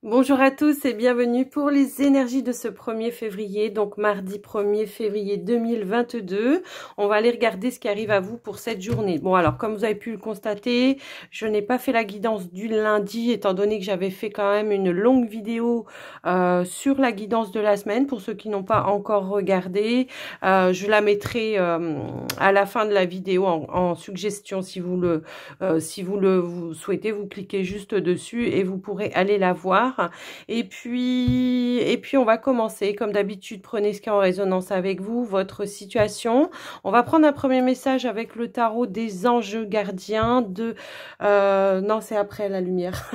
Bonjour à tous et bienvenue pour les énergies de ce 1er février, donc mardi 1er février 2022. On va aller regarder ce qui arrive à vous pour cette journée. Bon alors, comme vous avez pu le constater, je n'ai pas fait la guidance du lundi, étant donné que j'avais fait quand même une longue vidéo sur la guidance de la semaine. Pour ceux qui n'ont pas encore regardé, je la mettrai à la fin de la vidéo en suggestion si vous le vous souhaitez. Vous cliquez juste dessus et vous pourrez aller la voir. Et puis on va commencer. Comme d'habitude, prenez ce qui est en résonance avec vous, votre situation. On va prendre un premier message avec le tarot des anges gardiens de... non, c'est après la lumière.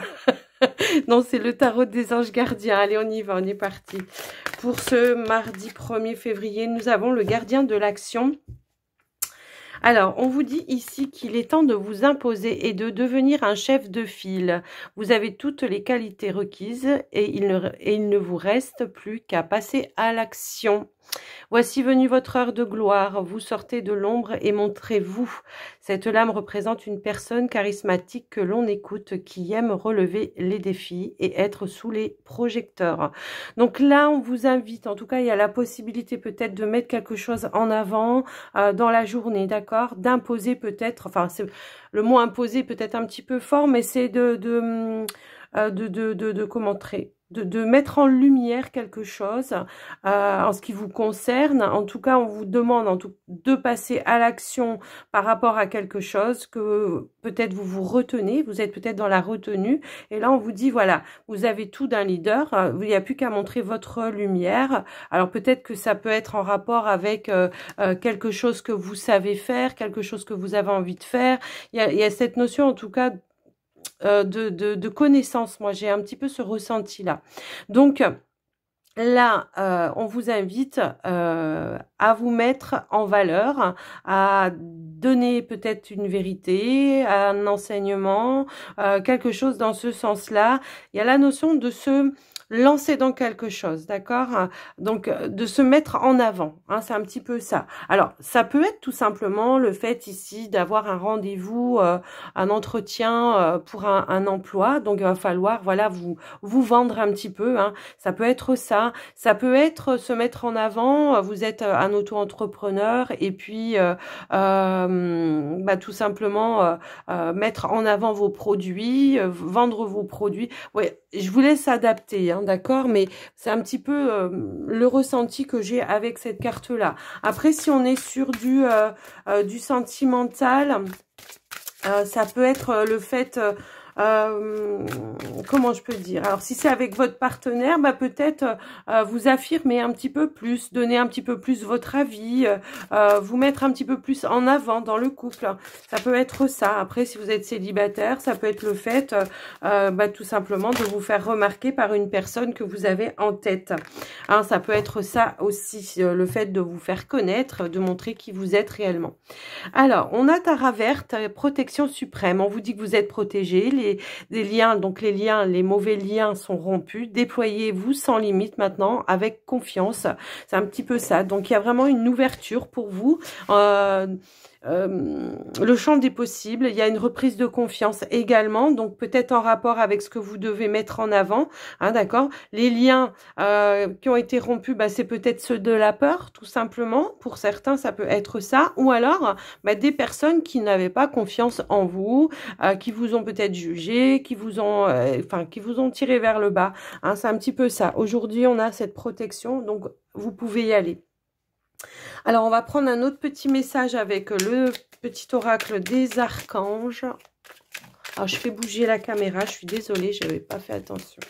Non, c'est le tarot des anges gardiens. Allez, on y va, on est parti. Pour ce mardi 1er février, nous avons le gardien de l'action. Alors, on vous dit ici qu'il est temps de vous imposer et de devenir un chef de file. Vous avez toutes les qualités requises et il ne vous reste plus qu'à passer à l'action. Voici venue votre heure de gloire. Vous sortez de l'ombre et montrez-vous. Cette lame représente une personne charismatique que l'on écoute, qui aime relever les défis et être sous les projecteurs. Donc là, on vous invite, en tout cas, il y a la possibilité peut-être de mettre quelque chose en avant dans la journée, d'accord? D'imposer peut-être, enfin, le mot imposer peut-être un petit peu fort, mais c'est de mettre en lumière quelque chose en ce qui vous concerne. En tout cas, on vous demande de passer à l'action par rapport à quelque chose que peut-être vous vous retenez, vous êtes peut-être dans la retenue, et là on vous dit voilà, vous avez tout d'un leader, il n'y a plus qu'à montrer votre lumière. Alors peut-être que ça peut être en rapport avec quelque chose que vous savez faire, quelque chose que vous avez envie de faire. Il y a cette notion en tout cas de connaissance. Moi, j'ai un petit peu ce ressenti-là. Donc, là, on vous invite à vous mettre en valeur, à donner peut-être une vérité, un enseignement, quelque chose dans ce sens-là. Il y a la notion de se lancer dans quelque chose, d'accord? Donc, de se mettre en avant, hein, c'est un petit peu ça. Alors, ça peut être tout simplement le fait ici d'avoir un rendez-vous, un entretien pour un emploi. Donc, il va falloir, voilà, vous vendre un petit peu, hein. Ça peut être ça. Ça peut être se mettre en avant. Vous êtes un auto-entrepreneur et puis, tout simplement mettre en avant vos produits, vendre vos produits. Ouais, je vous laisse adapter, hein, d'accord, mais c'est un petit peu le ressenti que j'ai avec cette carte-là. Après, si on est sur du sentimental, ça peut être le fait... comment je peux dire? Alors, si c'est avec votre partenaire, peut-être vous affirmer un petit peu plus, donner un petit peu plus votre avis, vous mettre un petit peu plus en avant dans le couple. Ça peut être ça. Après, si vous êtes célibataire, ça peut être le fait tout simplement de vous faire remarquer par une personne que vous avez en tête. Hein, ça peut être ça aussi, le fait de vous faire connaître, de montrer qui vous êtes réellement. Alors, on a Tara verte, protection suprême. On vous dit que vous êtes protégé. Les liens, donc les mauvais liens sont rompus. Déployez-vous sans limite maintenant, avec confiance. C'est un petit peu ça. Donc, il y a vraiment une ouverture pour vous. Le champ des possibles, il y a une reprise de confiance également, donc peut-être en rapport avec ce que vous devez mettre en avant, hein, d'accord. Les liens qui ont été rompus, c'est peut-être ceux de la peur, tout simplement. Pour certains, ça peut être ça, ou alors des personnes qui n'avaient pas confiance en vous, qui vous ont peut-être jugé, qui vous ont tiré vers le bas, hein, c'est un petit peu ça. Aujourd'hui, on a cette protection, donc vous pouvez y aller. Alors, on va prendre un autre petit message avec le petit oracle des archanges. Alors, je fais bouger la caméra. Je suis désolée, je n'avais pas fait attention.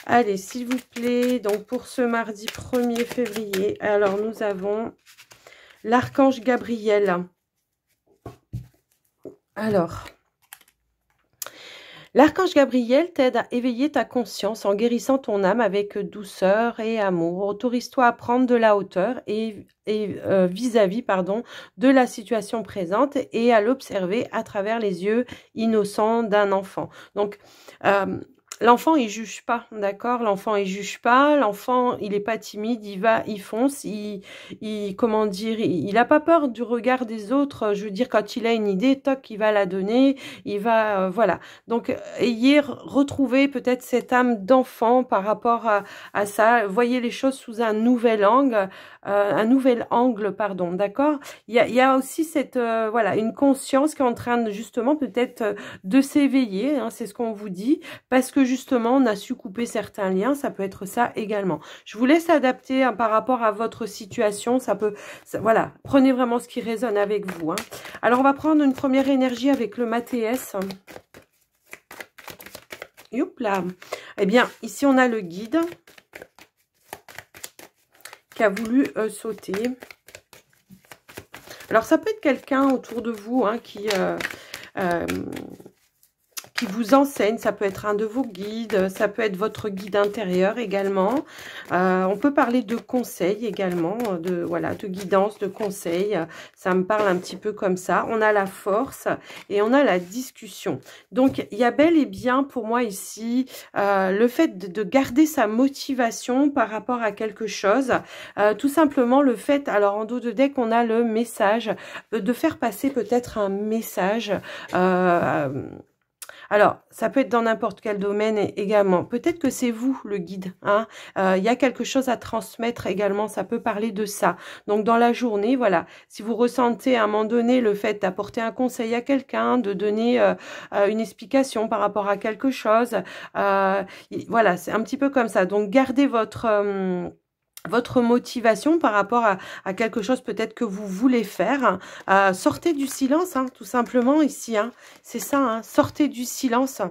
Allez, s'il vous plaît. Donc, pour ce mardi 1er février, alors, nous avons l'archange Gabriel. Alors... L'archange Gabriel t'aide à éveiller ta conscience en guérissant ton âme avec douceur et amour. Autorise-toi à prendre de la hauteur et vis-à-vis de la situation présente et à l'observer à travers les yeux innocents d'un enfant. Donc, L'enfant, il juge pas, d'accord? L'enfant, il juge pas. L'enfant, il est pas timide, il va, il fonce. Comment dire, il a pas peur du regard des autres. Je veux dire, quand il a une idée, toc, il va la donner. Il va, voilà. Donc, ayez retrouvé peut-être cette âme d'enfant par rapport à ça. Voyez les choses sous un nouvel angle, pardon, d'accord? Il y a aussi cette, voilà, une conscience qui est en train de justement peut-être de s'éveiller. Hein, c'est ce qu'on vous dit. Parce que justement, on a su couper certains liens, ça peut être ça également. Je vous laisse adapter hein, par rapport à votre situation, voilà, prenez vraiment ce qui résonne avec vous. Hein. Alors, on va prendre une première énergie avec le Mathéès. Youp là. Eh bien, ici, on a le guide qui a voulu sauter. Alors, ça peut être quelqu'un autour de vous hein, qui vous enseigne, ça peut être un de vos guides, ça peut être votre guide intérieur également. On peut parler de conseils également, voilà, de guidance, de conseils. Ça me parle un petit peu comme ça. On a la force et on a la discussion. Donc, il y a bel et bien pour moi ici le fait de garder sa motivation par rapport à quelque chose. Tout simplement le fait, alors en dos de deck, on a le message, de faire passer peut-être un message alors, ça peut être dans n'importe quel domaine également. Peut-être que c'est vous le guide. Hein. Il y a quelque chose à transmettre également. Ça peut parler de ça. Donc, dans la journée, voilà. Si vous ressentez à un moment donné le fait d'apporter un conseil à quelqu'un, de donner une explication par rapport à quelque chose, voilà, c'est un petit peu comme ça. Donc, gardez votre motivation par rapport à quelque chose peut-être que vous voulez faire. Sortez du silence, hein, tout simplement ici. Hein. C'est ça, hein, sortez du silence.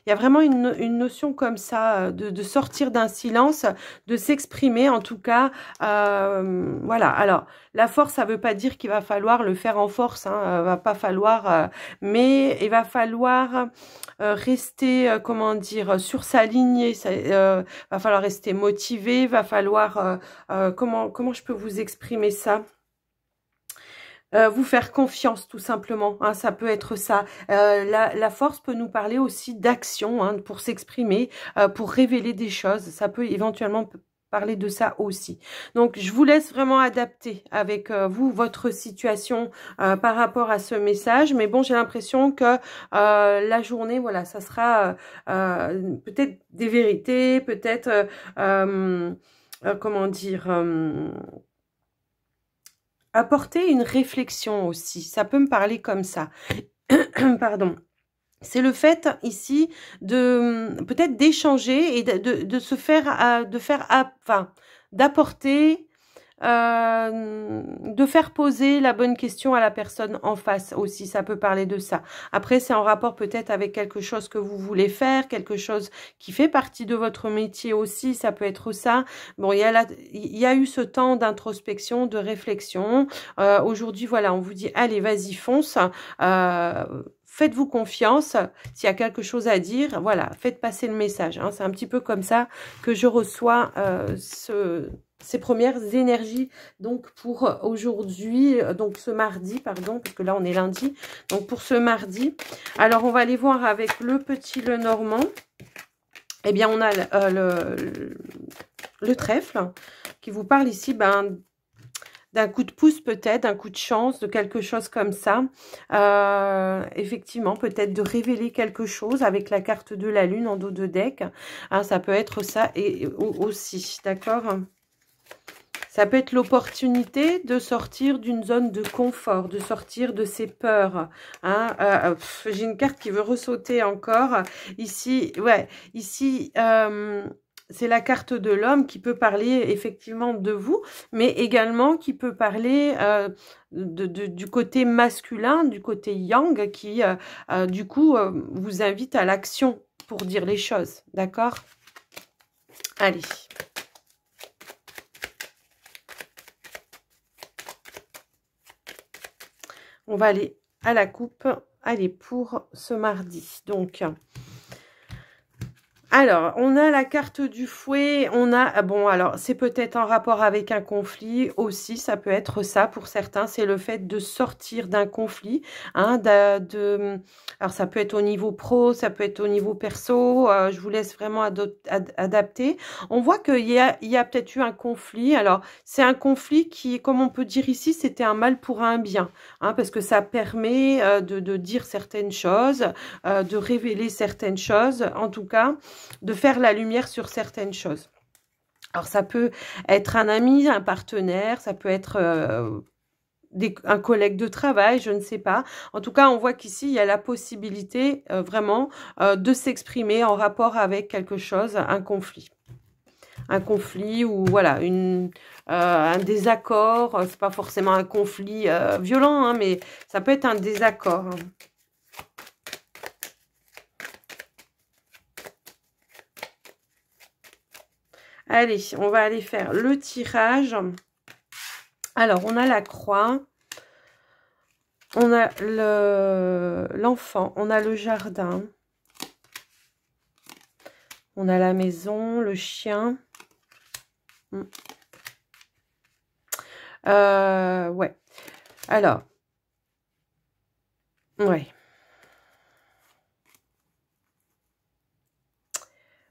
Il y a vraiment une notion comme ça, de sortir d'un silence, de s'exprimer en tout cas. Voilà, alors la force, ça ne veut pas dire qu'il va falloir le faire en force. Hein, va pas falloir, mais il va falloir rester, comment dire, sur sa lignée. Va falloir rester motivé, va falloir, comment je peux vous exprimer ça? Vous faire confiance tout simplement, hein, ça peut être ça. La force peut nous parler aussi d'action hein, pour s'exprimer, pour révéler des choses. Ça peut éventuellement parler de ça aussi. Donc, je vous laisse vraiment adapter avec vous, votre situation par rapport à ce message. Mais bon, j'ai l'impression que la journée, voilà, ça sera peut-être des vérités, peut-être, comment dire... apporter une réflexion aussi, ça peut me parler comme ça. Pardon. C'est le fait ici de peut-être d'échanger et de se faire, enfin, d'apporter, de faire poser la bonne question à la personne en face aussi, ça peut parler de ça. Après, c'est en rapport peut-être avec quelque chose que vous voulez faire, quelque chose qui fait partie de votre métier aussi, ça peut être ça. Bon, il y a eu ce temps d'introspection, de réflexion. Aujourd'hui, voilà, on vous dit, allez, vas-y, fonce. Faites-vous confiance, s'il y a quelque chose à dire, voilà, faites passer le message. Hein. C'est un petit peu comme ça que je reçois ces premières énergies donc pour aujourd'hui, donc ce mardi, pardon, parce que là on est lundi, donc pour ce mardi. Alors on va aller voir avec le petit Lenormand. Eh bien on a le trèfle qui vous parle ici d'un coup de pouce peut-être, d'un coup de chance, de quelque chose comme ça. Effectivement, peut-être de révéler quelque chose avec la carte de la lune en dos de deck. Hein, ça peut être ça et aussi, d'accord ? Ça peut être l'opportunité de sortir d'une zone de confort, de sortir de ses peurs. Hein. J'ai une carte qui veut ressauter encore. Ici, ouais, ici... c'est la carte de l'homme qui peut parler effectivement de vous, mais également qui peut parler du côté masculin, du côté yang, qui du coup vous invite à l'action pour dire les choses, d'accord? Allez. On va aller à la coupe, allez, pour ce mardi. Donc, Alors, on a la carte du fouet, on a, bon, alors, c'est peut-être en rapport avec un conflit aussi, ça peut être ça pour certains, c'est le fait de sortir d'un conflit, hein, alors ça peut être au niveau pro, ça peut être au niveau perso, je vous laisse vraiment adapter. On voit qu'il y a peut-être eu un conflit, alors, c'est un conflit qui, comme on peut dire ici, c'était un mal pour un bien, hein, parce que ça permet de dire certaines choses, de révéler certaines choses, en tout cas, de faire la lumière sur certaines choses. Alors, ça peut être un ami, un partenaire, ça peut être un collègue de travail, je ne sais pas. En tout cas, on voit qu'ici, il y a la possibilité vraiment de s'exprimer en rapport avec quelque chose, un conflit. Un conflit ou voilà, un désaccord. C'est pas forcément un conflit violent, hein, mais ça peut être un désaccord. Hein. Allez, on va aller faire le tirage. Alors, on a la croix. On a l'enfant. On a le jardin. On a la maison, le chien. Ouais. Alors. Ouais.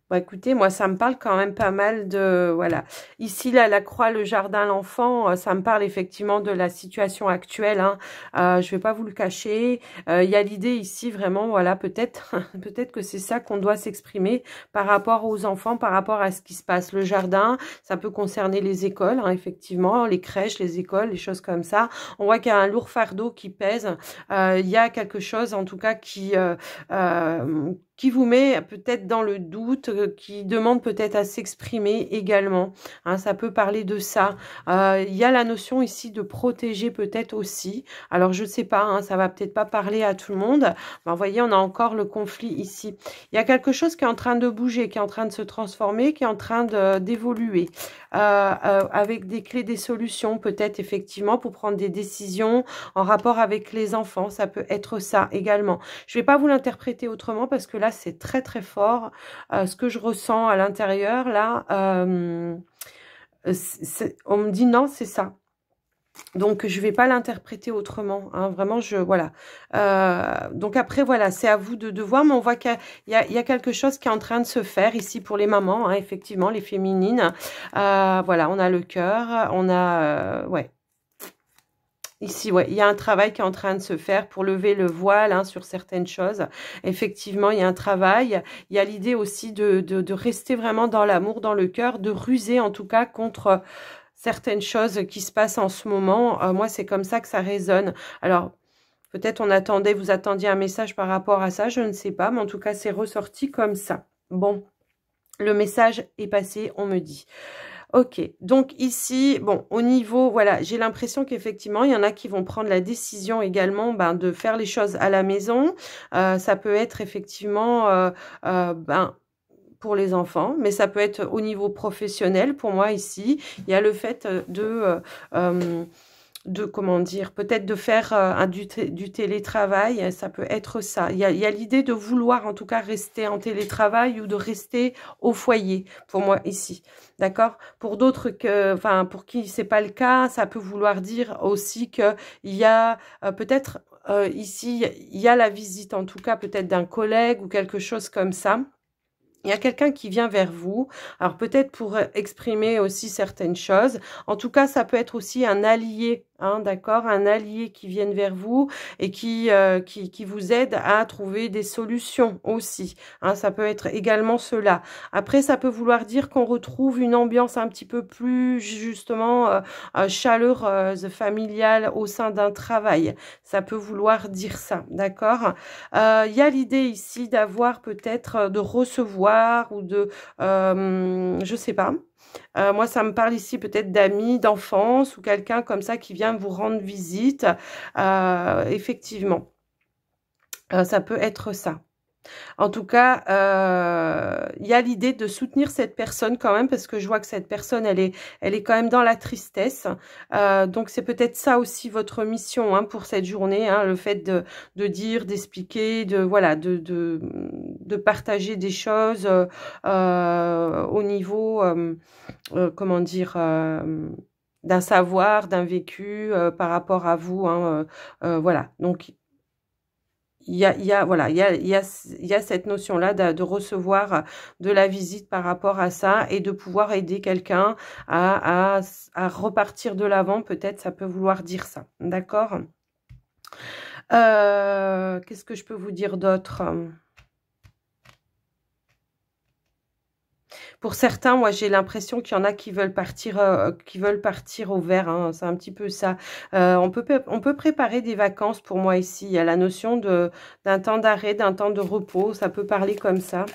Bon, écoutez, moi, ça me parle quand même pas mal de... Voilà. Ici, là, la croix, le jardin, l'enfant, ça me parle effectivement de la situation actuelle. Hein. Je vais pas vous le cacher. Il y a l'idée ici, vraiment, voilà, peut-être peut-être que c'est ça qu'on doit s'exprimer par rapport aux enfants, par rapport à ce qui se passe. Le jardin, ça peut concerner les écoles, hein, effectivement, les crèches, les écoles, les choses comme ça. On voit qu'il y a un lourd fardeau qui pèse. Il y a quelque chose, en tout cas, qui vous met peut-être dans le doute, qui demande peut-être à s'exprimer également. Hein, ça peut parler de ça. Il y a la notion ici de protéger peut-être aussi. Alors, je ne sais pas, hein, ça va peut-être pas parler à tout le monde. Ben, vous voyez, on a encore le conflit ici. Il y a quelque chose qui est en train de bouger, qui est en train de se transformer, qui est en train d'évoluer. Avec des clés, des solutions, peut-être effectivement, pour prendre des décisions en rapport avec les enfants. Ça peut être ça également. Je ne vais pas vous l'interpréter autrement parce que là, c'est très très fort. Ce que je ressens à l'intérieur, là, on me dit non, c'est ça. Donc, je ne vais pas l'interpréter autrement. Hein, vraiment, voilà. Donc, après, voilà, c'est à vous de voir. Mais on voit qu'il y a quelque chose qui est en train de se faire ici pour les mamans, hein, effectivement, les féminines. Voilà, on a le cœur, on a... ouais. Ici, ouais, il y a un travail qui est en train de se faire pour lever le voile, hein, sur certaines choses. Effectivement, il y a un travail. Il y a l'idée aussi de rester vraiment dans l'amour, dans le cœur, de ruser en tout cas contre certaines choses qui se passent en ce moment. Moi, c'est comme ça que ça résonne. Alors, peut-être vous attendiez un message par rapport à ça, je ne sais pas. Mais en tout cas, c'est ressorti comme ça. Bon, le message est passé, on me dit. Ok, donc ici, bon, au niveau, voilà, j'ai l'impression qu'effectivement, il y en a qui vont prendre la décision également de faire les choses à la maison. Ça peut être effectivement, pour les enfants, mais ça peut être au niveau professionnel. Pour moi, ici, il y a le fait comment dire, peut-être de faire du télétravail, ça peut être ça. Il y a l'idée de vouloir en tout cas rester en télétravail ou de rester au foyer, pour moi ici, d'accord? Pour d'autres, pour qui c'est pas le cas, ça peut vouloir dire aussi qu'il y a peut-être ici, il y a la visite en tout cas peut-être d'un collègue ou quelque chose comme ça. Il y a quelqu'un qui vient vers vous, alors peut-être pour exprimer aussi certaines choses. En tout cas, ça peut être aussi un allié, hein, d'accord, un allié qui vienne vers vous et qui vous aide à trouver des solutions aussi. Hein, ça peut être également cela. Après, ça peut vouloir dire qu'on retrouve une ambiance un petit peu plus justement chaleureuse, familiale au sein d'un travail. Ça peut vouloir dire ça, d'accord. Il y a l'idée ici d'avoir peut-être de recevoir ou de, je sais pas. Moi, ça me parle ici peut-être d'amis, d'enfance ou quelqu'un comme ça qui vient vous rendre visite. Effectivement, ça peut être ça. En tout cas, il y a l'idée de soutenir cette personne quand même, parce que je vois que cette personne, elle est quand même dans la tristesse. Donc, c'est peut-être ça aussi votre mission hein, pour cette journée, hein, le fait de dire, d'expliquer, voilà, de partager des choses au niveau, comment dire, d'un savoir, d'un vécu par rapport à vous. Hein, voilà, donc voilà, il y a cette notion-là de recevoir de la visite par rapport à ça et de pouvoir aider quelqu'un à repartir de l'avant. Peut-être ça peut vouloir dire ça. D'accord? Qu'est-ce que je peux vous dire d'autre? Pour certains, moi, j'ai l'impression qu'il y en a qui veulent partir au vert. Hein, c'est un petit peu ça. On peut préparer des vacances pour moi ici. Il y a la notion d'un temps d'arrêt, d'un temps de repos. Ça peut parler comme ça.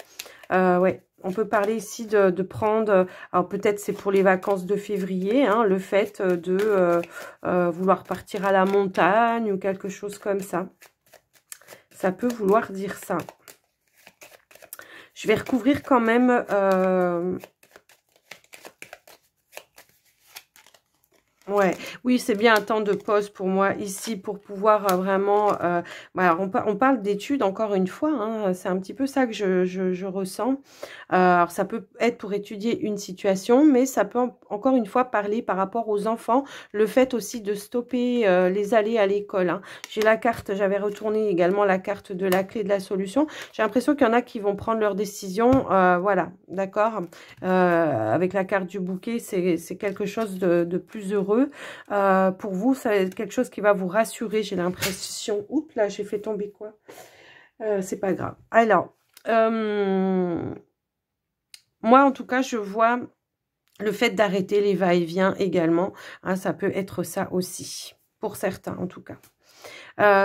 Ouais. On peut parler ici de prendre, alors peut-être c'est pour les vacances de février, hein, le fait de vouloir partir à la montagne ou quelque chose comme ça. Ça peut vouloir dire ça. Je vais recouvrir quand même... Ouais, oui, c'est bien un temps de pause pour moi ici pour pouvoir vraiment... voilà, on parle d'études encore une fois, hein, c'est un petit peu ça que je ressens. Alors, ça peut être pour étudier une situation, mais ça peut encore une fois parler par rapport aux enfants, le fait aussi de stopper les allées à l'école. Hein. J'ai la carte, j'avais retourné également la carte de la clé de la solution. J'ai l'impression qu'il y en a qui vont prendre leur décision, voilà, d'accord. Avec la carte du bouquet, c'est quelque chose de plus heureux. Pour vous, ça va être quelque chose qui va vous rassurer, j'ai l'impression. Oups, là, j'ai fait tomber quoi? C'est pas grave. Alors, moi, en tout cas, je vois le fait d'arrêter les va-et-vient également. Hein, ça peut être ça aussi, pour certains en tout cas.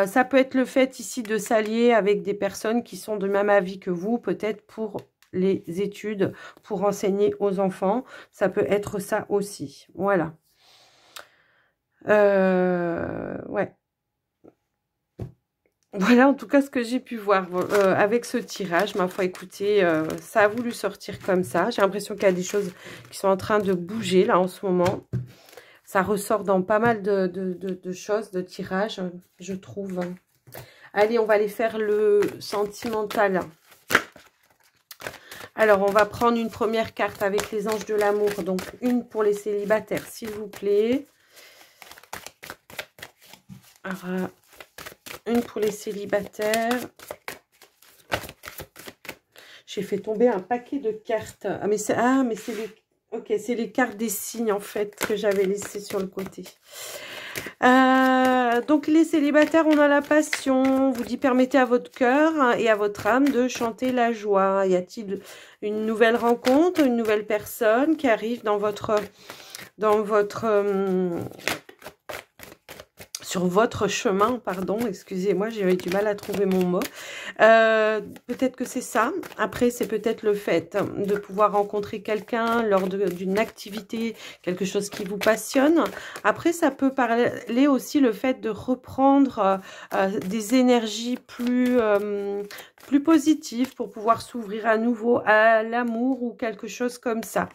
Ça peut être le fait ici de s'allier avec des personnes qui sont de même avis que vous, peut-être pour les études, pour enseigner aux enfants. Ça peut être ça aussi. Voilà. Ouais. Voilà en tout cas ce que j'ai pu voir avec ce tirage. Ma foi, écoutez, ça a voulu sortir comme ça. J'ai l'impression qu'il y a des choses qui sont en train de bouger là en ce moment. Ça ressort dans pas mal de choses, de tirages, je trouve. Allez, on va aller faire le sentimental. Alors, on va prendre une première carte avec les anges de l'amour. Donc, une pour les célibataires, s'il vous plaît. Alors, une pour les célibataires. J'ai fait tomber un paquet de cartes. Ah, mais c'est les... Ok, c'est les cartes des signes, en fait, que j'avais laissées sur le côté. Donc, les célibataires, on a la passion. Vous dit, permettez à votre cœur et à votre âme de chanter la joie. Y a-t-il une nouvelle rencontre, une nouvelle personne qui arrive sur votre chemin, pardon, excusez-moi, j'ai eu du mal à trouver mon mot. Peut-être que c'est ça. Après, c'est peut-être le fait de pouvoir rencontrer quelqu'un lors d'une activité, quelque chose qui vous passionne. Après, ça peut parler aussi le fait de reprendre des énergies plus positives pour pouvoir s'ouvrir à nouveau à l'amour ou quelque chose comme ça.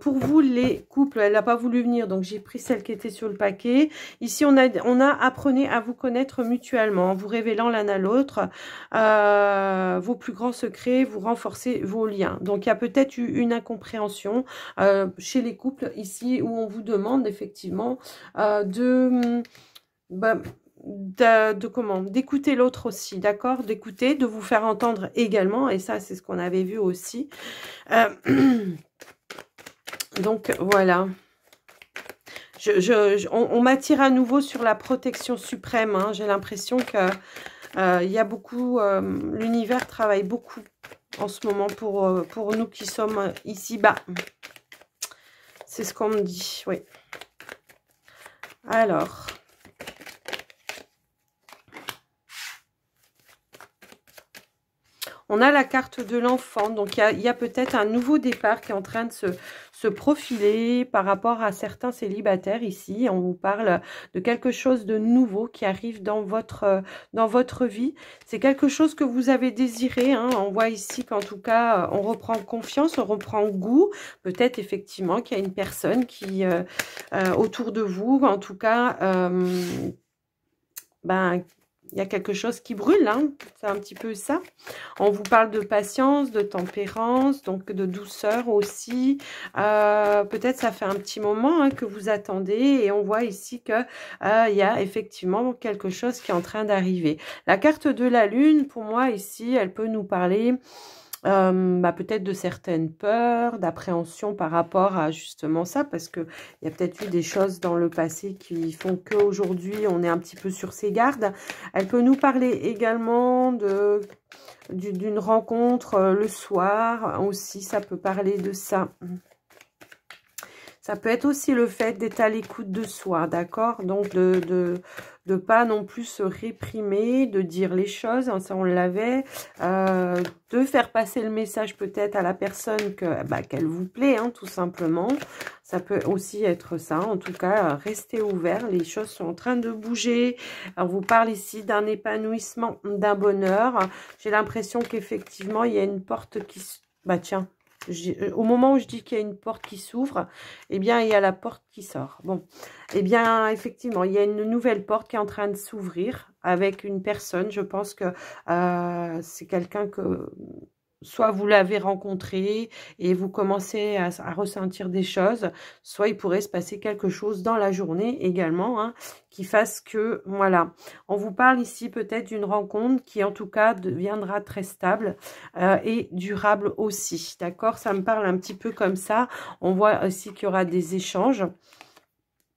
Pour vous, les couples, elle n'a pas voulu venir, donc j'ai pris celle qui était sur le paquet. Ici, on a apprenez à vous connaître mutuellement, en vous révélant l'un à l'autre vos plus grands secrets, vous renforcez vos liens. Donc, il y a peut-être eu une incompréhension chez les couples ici où on vous demande effectivement d'écouter l'autre aussi, d'accord, d'écouter, de vous faire entendre également, et ça c'est ce qu'on avait vu aussi. Donc voilà. On m'attire à nouveau sur la protection suprême. Hein. J'ai l'impression que il y a beaucoup, l'univers travaille beaucoup en ce moment pour nous qui sommes ici-bas. C'est ce qu'on me dit, oui. Alors. On a la carte de l'enfant, donc il y a peut-être un nouveau départ qui est en train de se profiler par rapport à certains célibataires ici. On vous parle de quelque chose de nouveau qui arrive dans votre vie. C'est quelque chose que vous avez désiré, hein. On voit ici qu'en tout cas, on reprend confiance, on reprend goût. Peut-être effectivement qu'il y a une personne qui, autour de vous, en tout cas, il y a quelque chose qui brûle, hein. C'est un petit peu ça. On vous parle de patience, de tempérance, donc de douceur aussi. Peut-être ça fait un petit moment, hein, que vous attendez et on voit ici que il y a effectivement quelque chose qui est en train d'arriver. La carte de la lune, pour moi ici, elle peut nous parler peut-être de certaines peurs, d'appréhension par rapport à justement ça, parce que il y a peut-être eu des choses dans le passé qui font qu'aujourd'hui on est un petit peu sur ses gardes. Elle peut nous parler également d'une rencontre le soir aussi, ça peut parler de ça. Ça peut être aussi le fait d'être à l'écoute de soi, d'accord? Donc, de pas non plus se réprimer, de dire les choses, hein, ça on l'avait, de faire passer le message peut-être à la personne qu'elle vous plaît, hein, tout simplement. Ça peut aussi être ça, en tout cas, restez ouvert, les choses sont en train de bouger. On vous parle ici d'un épanouissement, d'un bonheur. J'ai l'impression qu'effectivement, il y a une porte qui... tiens. Au moment où je dis qu'il y a une porte qui s'ouvre, eh bien, il y a la porte qui sort. Bon, eh bien, effectivement, il y a une nouvelle porte qui est en train de s'ouvrir avec une personne. Je pense que c'est quelqu'un que... Soit vous l'avez rencontré et vous commencez à ressentir des choses, soit il pourrait se passer quelque chose dans la journée également, hein, qui fasse que, voilà. On vous parle ici peut-être d'une rencontre qui en tout cas deviendra très stable et durable aussi, d'accord? Ça me parle un petit peu comme ça. On voit aussi qu'il y aura des échanges,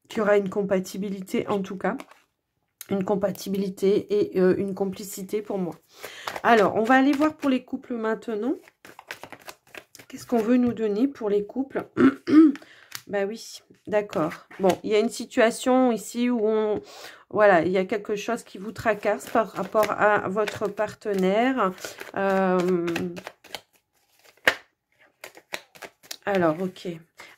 qu'il y aura une compatibilité en tout cas. Une compatibilité et une complicité pour moi. Alors, on va aller voir pour les couples maintenant. Qu'est-ce qu'on veut nous donner pour les couples? Bah oui, d'accord. Bon, il y a une situation ici où voilà, il y a quelque chose qui vous tracasse par rapport à votre partenaire. Alors, ok.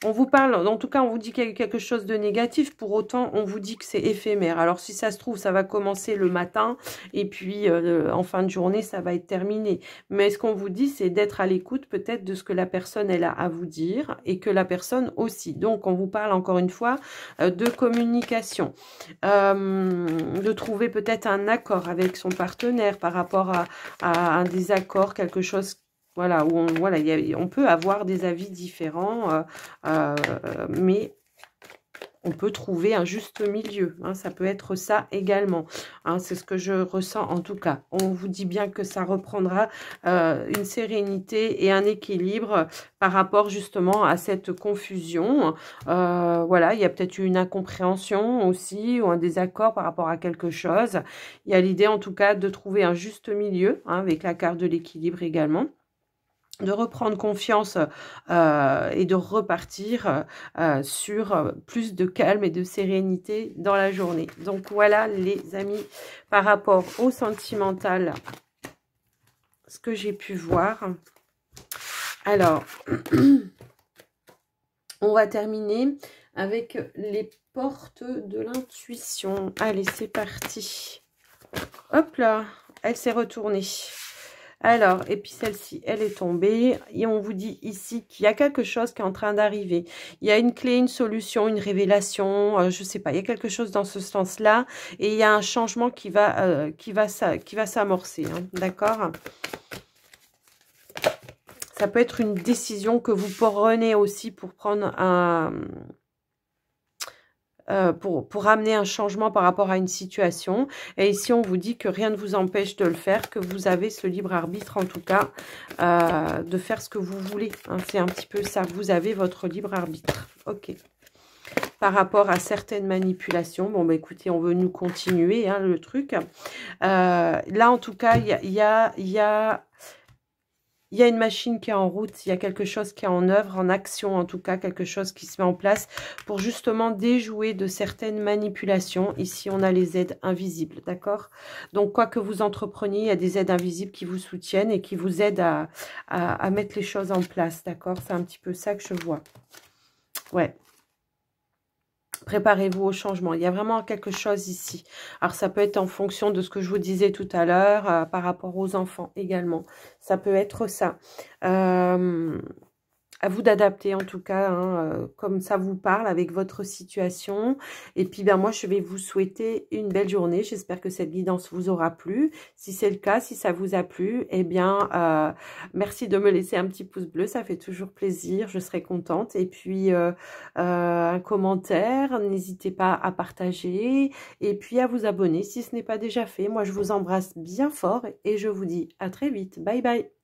On vous parle, en tout cas, on vous dit qu'il y a quelque chose de négatif. Pour autant, on vous dit que c'est éphémère. Alors, si ça se trouve, ça va commencer le matin. Et puis, en fin de journée, ça va être terminé. Mais ce qu'on vous dit, c'est d'être à l'écoute peut-être de ce que la personne, elle a à vous dire. Et que la personne aussi. Donc, on vous parle encore une fois de communication. De trouver peut-être un accord avec son partenaire par rapport à un désaccord, quelque chose... Voilà, où on peut avoir des avis différents, mais on peut trouver un juste milieu. Hein, ça peut être ça également. Hein, c'est ce que je ressens en tout cas. On vous dit bien que ça reprendra une sérénité et un équilibre par rapport justement à cette confusion. Voilà, il y a peut-être eu une incompréhension aussi ou un désaccord par rapport à quelque chose. Il y a l'idée en tout cas de trouver un juste milieu, hein, avec la carte de l'équilibre également. De reprendre confiance et de repartir sur plus de calme et de sérénité dans la journée. Donc voilà les amis, par rapport au sentimental, ce que j'ai pu voir. Alors, on va terminer avec les portes de l'intuition. Allez, c'est parti. Hop là, elle s'est retournée. Alors, et puis celle-ci, elle est tombée. Et on vous dit ici qu'il y a quelque chose qui est en train d'arriver. Il y a une clé, une solution, une révélation. Je ne sais pas, il y a quelque chose dans ce sens-là. Et il y a un changement qui va s'amorcer. Hein, d'accord ? Ça peut être une décision que vous prenez aussi pour prendre un... pour amener un changement par rapport à une situation. Et ici, on vous dit que rien ne vous empêche de le faire, que vous avez ce libre arbitre, en tout cas, de faire ce que vous voulez. Hein, c'est un petit peu ça, vous avez votre libre arbitre. Ok. Par rapport à certaines manipulations, bon, bah écoutez, on veut nous continuer, hein, le truc. Là, en tout cas, il y a il y a une machine qui est en route, il y a quelque chose qui est en œuvre, en action en tout cas, quelque chose qui se met en place pour justement déjouer de certaines manipulations. Ici, on a les aides invisibles, d'accord? Donc, quoi que vous entrepreniez, il y a des aides invisibles qui vous soutiennent et qui vous aident à mettre les choses en place, d'accord? C'est un petit peu ça que je vois. Ouais. Préparez-vous au changement. Il y a vraiment quelque chose ici. Alors, ça peut être en fonction de ce que je vous disais tout à l'heure, par rapport aux enfants également. Ça peut être ça. À vous d'adapter en tout cas, hein, comme ça vous parle avec votre situation. Et puis, ben moi, je vais vous souhaiter une belle journée. J'espère que cette guidance vous aura plu. Si c'est le cas, si ça vous a plu, eh bien, merci de me laisser un petit pouce bleu. Ça fait toujours plaisir. Je serai contente. Et puis, un commentaire. N'hésitez pas à partager. Et puis, à vous abonner si ce n'est pas déjà fait. Moi, je vous embrasse bien fort et je vous dis à très vite. Bye bye.